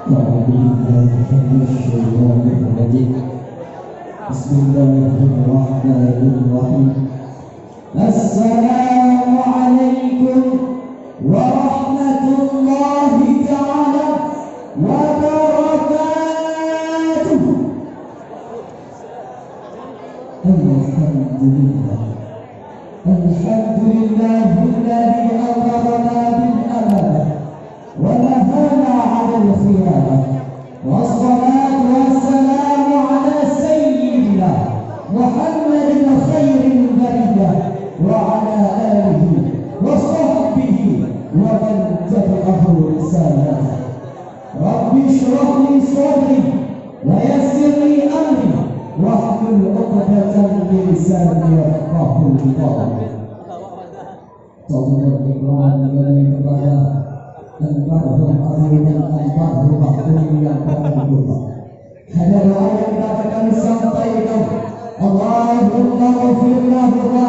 Bismillahirrahmanirrahim. Assalamualaikum warahmatullahi ta'ala wabarakatuh. Alhamdulillah. Alhamdulillahilladzi amarna bil amanah wa nahana 'anil khiyanah. Wassalatu wassalamu ala sayyidina Muhammadin khairil bariyah wa ala alihi wa sahbihi wa man tabi'ahu risalah. Rabbi shrah li sadri wa yassir li amri wahlul 'uqdatam min lisani yafqahu qawli. Tolong ikram yang kepada Al-Marhum Azim Al-Marhum Akhuni yang berdoa. Ada doa yang dapat kami sampaikan. Allahumma ghafir lahumma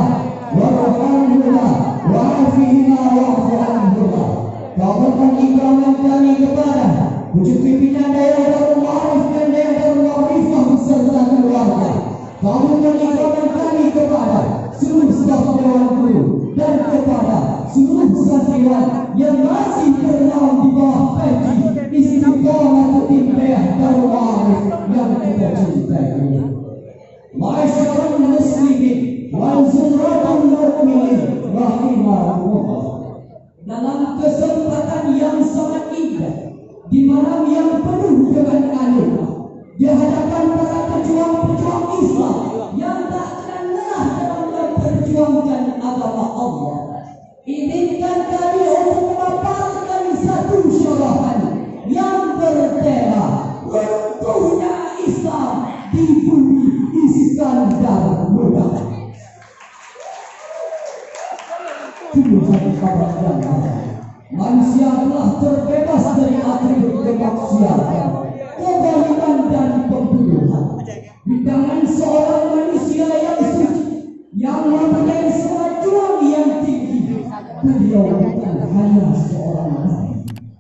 warhamhuma wa'afihima wa'fu anhuma. Kabulkan ikraman kami kepada wujud pimpinan daerah Darul Ma'arif dan daerah Darul Ma'arifah beserta keluarga. Kabulkan ikraman kami kepada seluruh staf Dewan Guru dan kepada seluruh santriwan yang masih bernaung di bawah peci Istiqamah Daerah Darul Ma'arif yang kita cintai ini. Ma'asyiral muslimin wal zumratul mu'minin rahimahumullah. Dalam kesempatan yang sangat indah, di malam yang penuh dengan anugerah, di hadapan para pejuang-pejuang Islam yang tak akan lelah dalam memperjuangkan agama Allah, izinkan kami untuk memaparkan satu syarahan yang bertema runtuhnya Islam di bumi Iskandar Muda. Tuhan kabar yang ada, manusia telah terbebas dari atribut kemaksiatan, kezaliman dan pembunuhan. Di tangan seorang manusia yang suci, yang mempunyai semangat juang yang tinggi, beliau bukan hanya seorang nabi,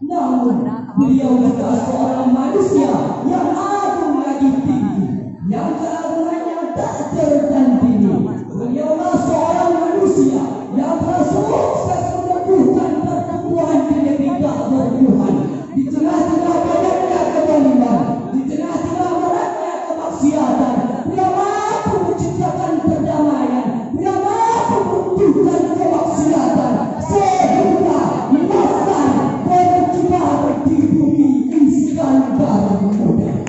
namun beliau juga seorang manusia yang agung lagi tinggi, yang keagungannya tak tertandingi. Beliaulah seorang manusia yang telah sukses menumbuhkan pertumbuhan di negeri tak bertuhan, di tengah-tengah banyaknya kezaliman, di tengah-tengah maraknya kemaksiatan. Beliau mampu menciptakan perdamaian, beliau mampu menumbuhkan kemaksiatan sehingga Islam berkibar di bumi Iskandar Muda.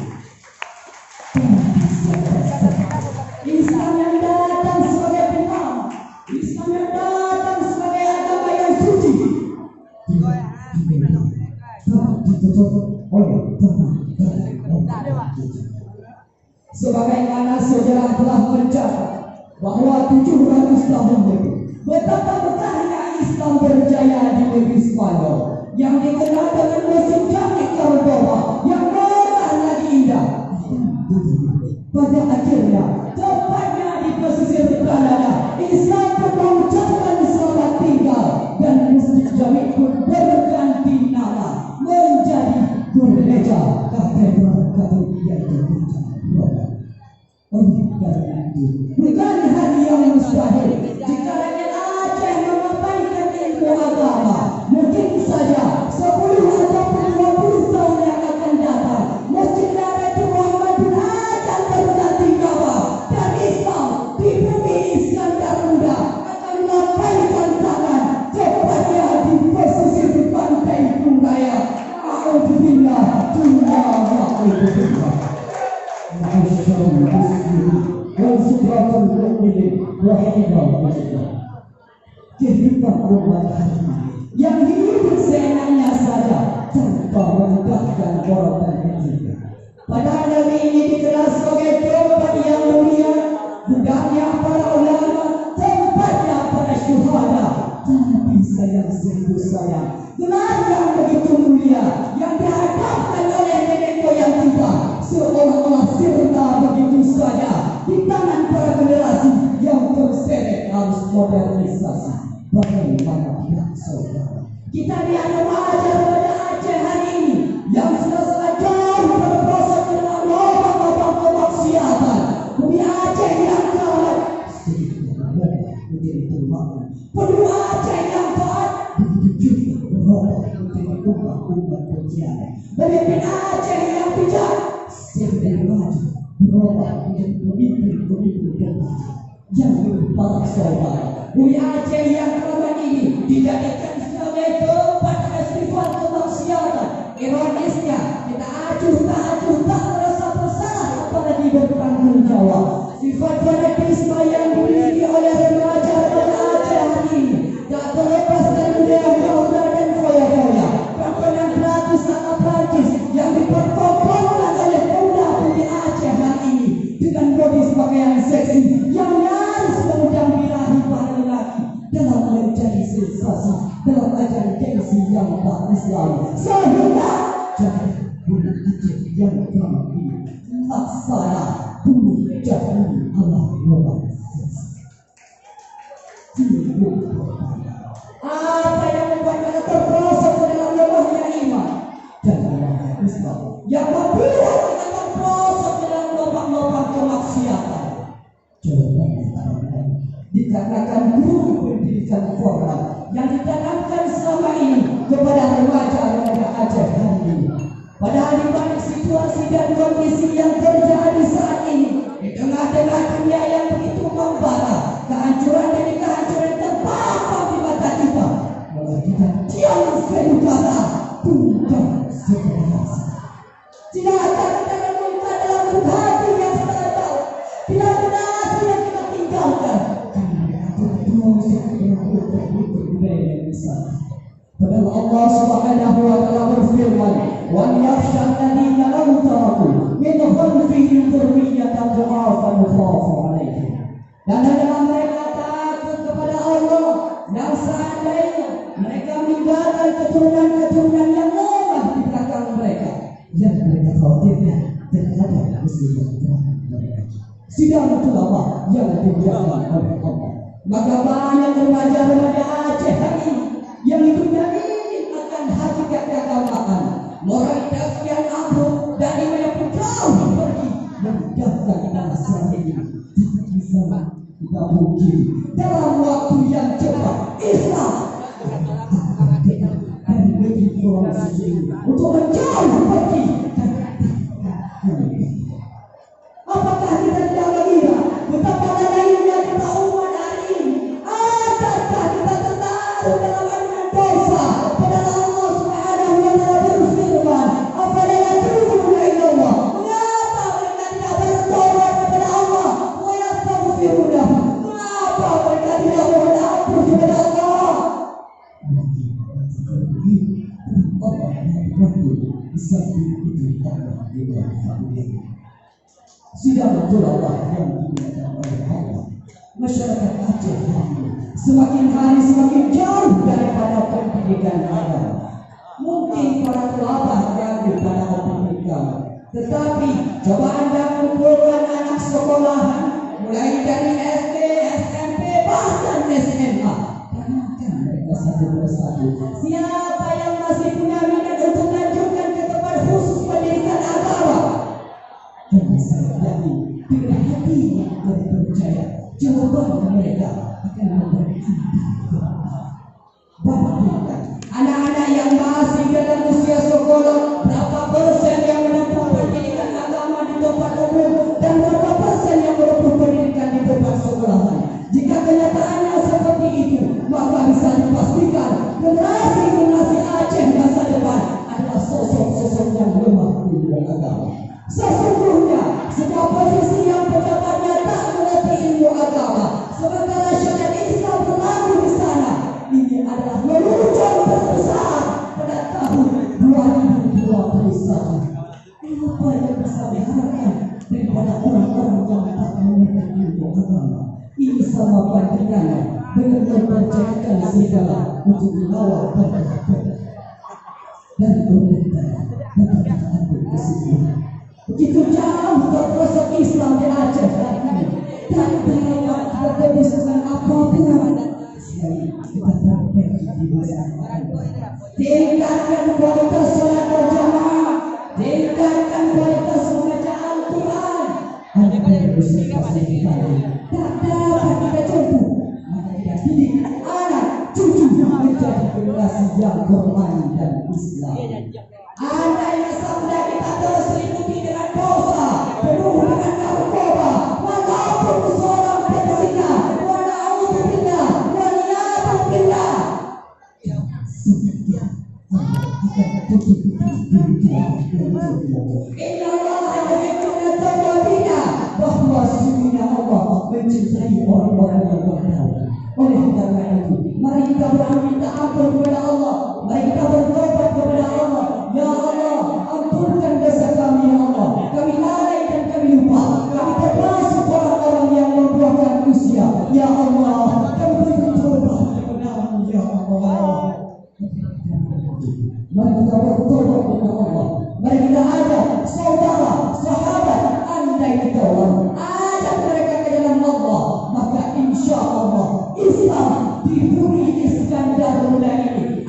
Islam yang datang sebagai imam, Islam yang datang sebagai agama yang suci, sebagaimana sejarah telah mencatat bahwa 700 tahun lebih betapa bekahnya Islam berjaya di negeri Spanyol yang dikenal dengan musim jamik Cordoba yang megah lagi indah. Pada akhirnya, tepatnya di pesisir Granada, Islam pun mengucapkan selamat tinggal dan masjid jamik pun berganti nama menjadi gereja katedral Katolik yaitu gereja Roma. Oleh karena itu, bukan hal yang mustahil jika rakyat Aceh mengabaikan ilmu agama. Mungkin saja 10 ataupun 20 tahun yang akan datang, Masjid Nabi Muhammad bin Hajar berganti nama dan Islam di bumi Iskandar Muda akan melambaikan tangan tepatnya di pesisir pantai Bungaya. Alhamdulillah, Alhamdulillah. Masyaallah, Bismillah. Wasalatul mu'minin rahimahullah. Kehidupan umat yang hidup seenaknya saja tanpa merendahkan orang ketiga. Padahal negeri ini dikenal sebagai tempat yang mulia, gudangnya para ulama, tempatnya para syuhada. Tapi sayang sungguh sayang, gelar yang begitu mulia yang dihadapkan oleh nenek moyang kita seolah-olah sirna begitu saja di tangan para generasi yang terseret harus modernisasi. Bagaimana pihak saudara? Kita lihat remaja pada Aceh hari ini yang sudah sangat kebencian. Pemimpin Aceh yang bijak segera maju berubah menjadi pemimpin yang berpala saudara. Bumi Aceh yang selama ini dijadikan sebagai tempat festival kemaksiatan. Ironisnya kita acuh tak merasa bersalah apalagi bertanggung jawab. Sifat fanatisme yang dimiliki oleh remaja Aceh hari ini tak terlepas dari budaya Maura dan foya-foya. Permainan gratis ala Prancis yang dipertontonkan oleh pemuda Bumi Aceh hari ini dengan modis pakaian seksi yang nyaris mengundang birahi para lelaki dalam menjadi sensasi dalam ajaran gengsi yang tak Islami. Sehingga jadi Bumi Aceh yang kami ini laksana bumi jahili ala Maura. Apa yang membuat kita terperosok ke dalam lemahnya iman dan lemahnya Islam yang membuat kita terperosok ke dalam lubang-lubang kemaksiatan? Jawabannya adalah dikarenakan guru pendidikan formal yang ditanamkan selama ini kepada remaja-remaja Aceh hari ini. Padahal di balik situasi dan kondisi yang terjadi saat ini, di tengah-tengah dunia yang begitu membara, kehancuran demi kehancuran terpampang di mata kita, malah kita diam sementara tunduk sebenarnya. Tidak ada dengan muka dalam hati yang sadar, tidak benar yang kita tinggalkan. Karena ada proses yang berbeda yang besar. Padahal Allah Subhanahu wa taala berfirman, "Wa yakhsha alladziina law taraku min khalfihim dhurriyyatan dha'afan khafu 'alaihim." Dan adalah mereka takut kepada Allah yang seandainya mereka meninggalkan keturunan-keturunan yang lemah di belakang mereka, yang mereka khawatirkan terhadap musibah mereka. Sidang ulama yang dimuliakan oleh Allah. Maka banyak remaja-remaja Aceh hari ini yang hidupnya ini akan hakikat keagamaan, moralitas yang ampuh dari banyak jauh pergi mendaftar nasihat ini. Tidak bisa, tidak mungkin dalam waktu yang cepat Islam dan bagi orang sendiri untuk menjauh pergi. Apakah kita tidak mengira betapa lainnya kita umat hari ini? Akankah kita tertaruh dalam aduan dosa? Padahal Allah Subhanahu wa taala berfirman, "Afala yatubuna ila Allah?" Mengapa mereka tidak bertobat kepada Allah? Wa yastaghfiruna. Mengapa mereka tidak mohon ampun kepada Allah? Allah yang dibantu bisa diikuti Allah di dalam hidup. Sidang betul Allah yang dimuliakan oleh Allah. Masyarakat Aceh semakin hari semakin jauh daripada pendidikan agama. Mungkin para pelabah ragu pada pendidikan, tetapi coba Anda kumpulkan anak sekolahan mulai dari SD, SMP, bahkan SMA. Tanyakan mereka satu persatu, siapa yang masih punya minat untuk melanjutkan ke tempat khusus pendidikan agama? Dan saya yakin dengan hati yang percaya jawaban mereka akan memberi bandingkan anak-anak yang masih dalam usia sekolah, berapa persen yang menempuh pendidikan agama di tempat umum dan berapa persen yang menempuh pendidikan di tempat sekolahan. Jika kenyataannya seperti itu, maka bisa dipastikan generasi Aceh masa depan adalah sosok-sosok yang lemah di bidang agama. Sesungguhnya sebuah posisi yang pejabatnya tak mengerti ilmu agama, sementara syariat Islam berlaku di sana, ini adalah merujuk terbesar pada tahun 2021. Apa yang bisa diharapkan daripada orang-orang yang tak mengerti ilmu agama? Ini sama bandingannya dengan mempercayakan segala untuk mengawal dan pemerintah dan kesimpulan. Begitu jauh terpelosok Islam di Aceh hari ini, dan dalam kita tebus dengan apapun. Kita terpilih di masa tingkatkan kualitas sholat berjamaah, tingkatkan kualitas membaca Al-Quran. Ada yang bersikap sekali tak dapat kita jemput, maka kita didik anak cucu menjadi generasi yang beriman dan Islam. Andai sabda kita terselimuti dengan dosa, penuh dengan narkoba, walaupun seorang pezina, walauzubillah, waliyadzubillah, Inna Allah yuhibbuna tawwabina, bahwa sesungguhnya Allah mencintai orang-orang yang bertaubat. Oleh karena itu, mari kita meminta ampun kepada Allah, mari kita bertobat kepada Allah. Ya Allah, ampunkan dosa kami ya Allah. Kami lalai dan kami lupa. Kami termasuk orang-orang yang membuahkan usia. Ya Allah, kami bertobat kepada-Mu ya Allah. Mari kita bertobat kepada Allah. Mari kita ajak saudara, sahabat, andai kita orang ajak mereka ke jalan Allah, maka insya Allah Islam di bumi Iskandar Muda ini